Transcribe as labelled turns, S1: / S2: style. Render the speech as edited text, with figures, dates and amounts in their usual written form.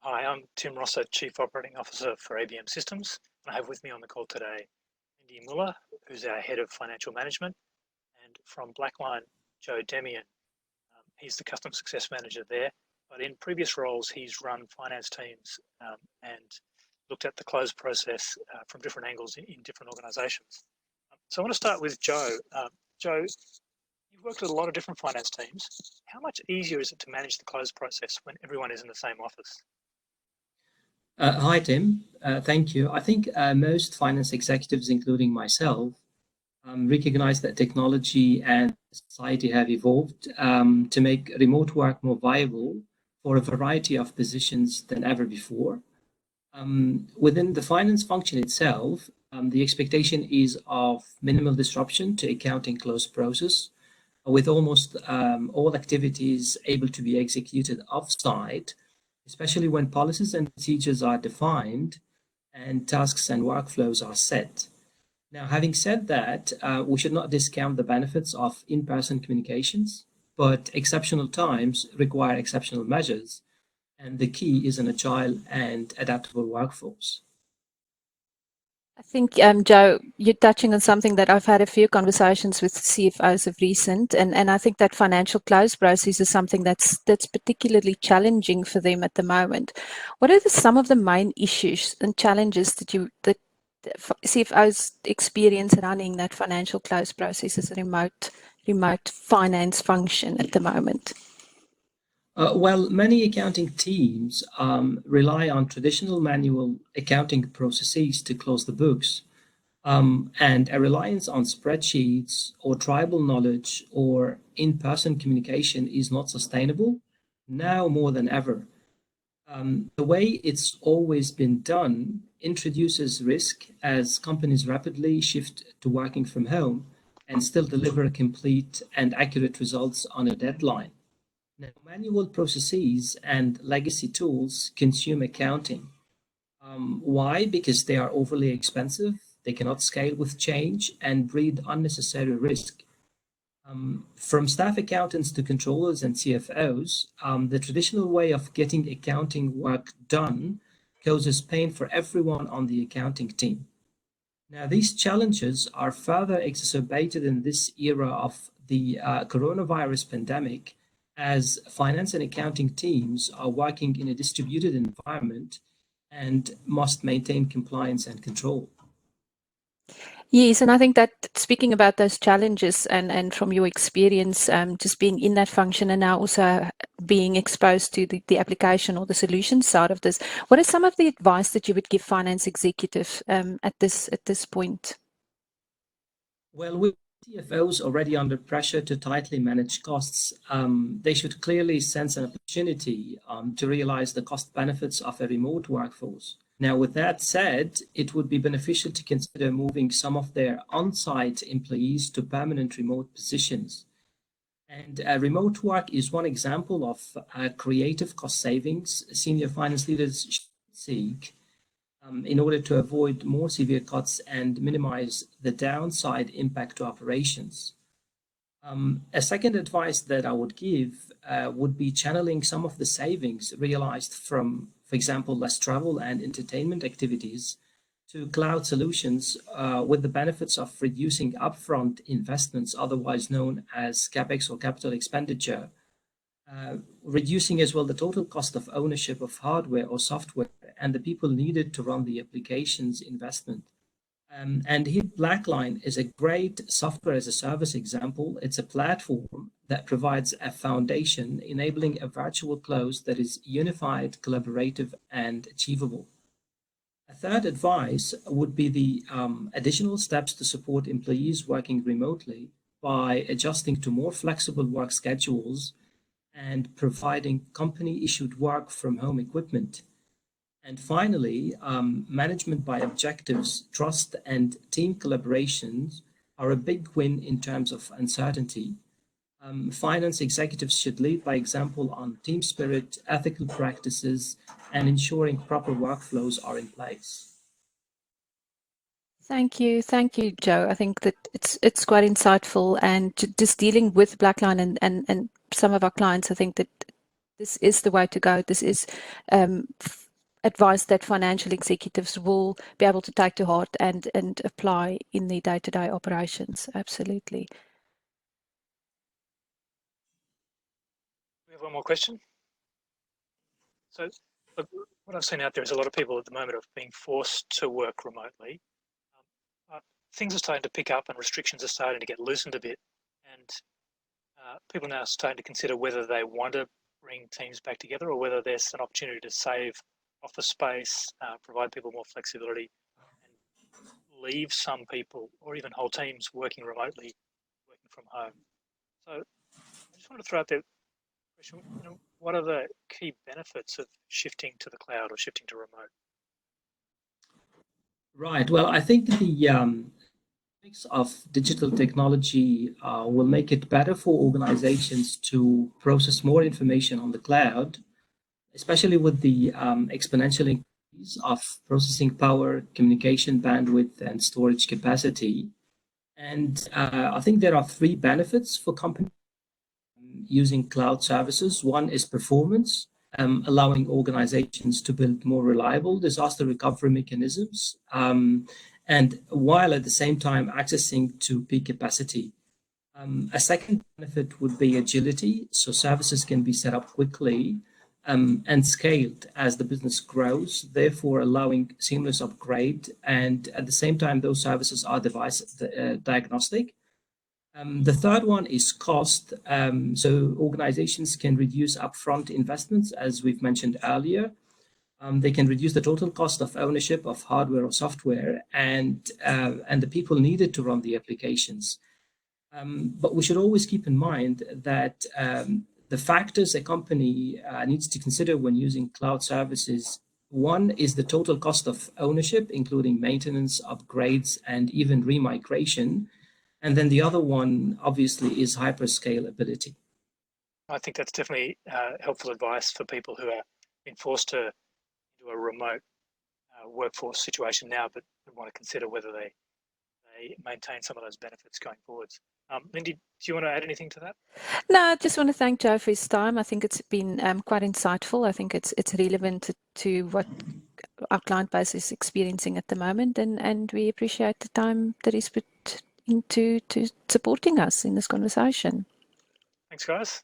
S1: Hi, I'm Tim Rosser, Chief Operating Officer for ABM Systems. I have with me on the call today Indy Muller, who's our Head of Financial Management, and from Blackline, Joe Demian. He's the Customer Success Manager there, but in previous roles, he's run finance teams and looked at the close process from different angles in different organisations. So I want to start with Joe. Joe, you've worked with a lot of different finance teams. How much easier is it to manage the close process when everyone is in the same office?
S2: Hi, Tim. Thank you. I think most finance executives, including myself, recognize that technology and society have evolved to make remote work more viable for a variety of positions than ever before. Within the finance function itself, the expectation is of minimal disruption to accounting close process, with almost all activities able to be executed off-site, especially when policies and procedures are defined and tasks and workflows are set. Now, having said that, we should not discount the benefits of in-person communications, but exceptional times require exceptional measures, and the key is an agile and adaptable workforce.
S3: I think, Joe, you're touching on something that I've had a few conversations with CFOs of recent, and I think that financial close process is something that's particularly challenging for them at the moment. What are some of the main issues and challenges that CFOs experience running that financial close process as a remote finance function at the moment?
S2: Well, many accounting teams rely on traditional manual accounting processes to close the books, and a reliance on spreadsheets or tribal knowledge or in-person communication is not sustainable now more than ever. The way it's always been done introduces risk as companies rapidly shift to working from home and still deliver complete and accurate results on a deadline. Now, manual processes and legacy tools consume accounting. Why? Because they are overly expensive, they cannot scale with change, and breed unnecessary risk. From staff accountants to controllers and CFOs, the traditional way of getting accounting work done causes pain for everyone on the accounting team. Now, these challenges are further exacerbated in this era of the coronavirus pandemic, as finance and accounting teams are working in a distributed environment and must maintain compliance and control.
S3: Yes, and I think that speaking about those challenges and from your experience, just being in that function and now also being exposed to the application or the solution side of this, what is some of the advice that you would give finance executives at this point?
S2: Well, with CFOs already under pressure to tightly manage costs, they should clearly sense an opportunity to realize the cost benefits of a remote workforce. Now, with that said, it would be beneficial to consider moving some of their on-site employees to permanent remote positions. And remote work is one example of creative cost savings senior finance leaders should seek in order to avoid more severe cuts and minimize the downside impact to operations. A second advice that I would give would be channeling some of the savings realized from, for example, less travel and entertainment activities to cloud solutions with the benefits of reducing upfront investments, otherwise known as CapEx or capital expenditure, reducing as well the total cost of ownership of hardware or software and the people needed to run the application's investment. And here, Blackline is a great software as a service example. It's a platform that provides a foundation enabling a virtual close that is unified, collaborative, and achievable. A third advice would be the additional steps to support employees working remotely by adjusting to more flexible work schedules and providing company-issued work from home equipment. And finally, management by objectives, trust, and team collaborations are a big win in terms of uncertainty. Finance executives should lead by example on team spirit, ethical practices, and ensuring proper workflows are in place.
S3: Thank you, Joe. I think that it's quite insightful, and just dealing with Blackline and some of our clients, I think that this is the way to go. This is advice that financial executives will be able to take to heart and apply in their day-to-day operations. Absolutely.
S1: We have one more question. So, look, what I've seen out there is a lot of people at the moment are being forced to work remotely. Things are starting to pick up and restrictions are starting to get loosened a bit, and people now are starting to consider whether they want to bring teams back together or whether there's an opportunity to save office space, provide people more flexibility, and leave some people or even whole teams working remotely, working from home. So I just want to throw out there, what are the key benefits of shifting to the cloud or shifting to remote?
S2: Right. Well, I think the mix of digital technology will make it better for organizations to process more information on the cloud, especially with the exponential increase of processing power, communication bandwidth, and storage capacity. And I think there are three benefits for companies using cloud services. One is performance, allowing organizations to build more reliable disaster recovery mechanisms, and while at the same time accessing to peak capacity. A second benefit would be agility, so services can be set up quickly and scaled as the business grows, therefore allowing seamless upgrade. And at the same time, those services are device diagnostic. The third one is cost. So organizations can reduce upfront investments, as we've mentioned earlier. They can reduce the total cost of ownership of hardware or software and the people needed to run the applications. But we should always keep in mind that the factors a company needs to consider when using cloud services. One is the total cost of ownership, including maintenance, upgrades, and even remigration. And then the other one, obviously, is hyperscalability.
S1: I think that's definitely helpful advice for people who are being forced to into a remote workforce situation now, but want to consider whether they maintain some of those benefits going forwards. Lindy, do you want to add anything to that?
S3: No, I just want to thank Joe for his time. I think it's been quite insightful. I think it's relevant to what our client base is experiencing at the moment, and we appreciate the time that he's put into supporting us in this conversation.
S1: Thanks, guys.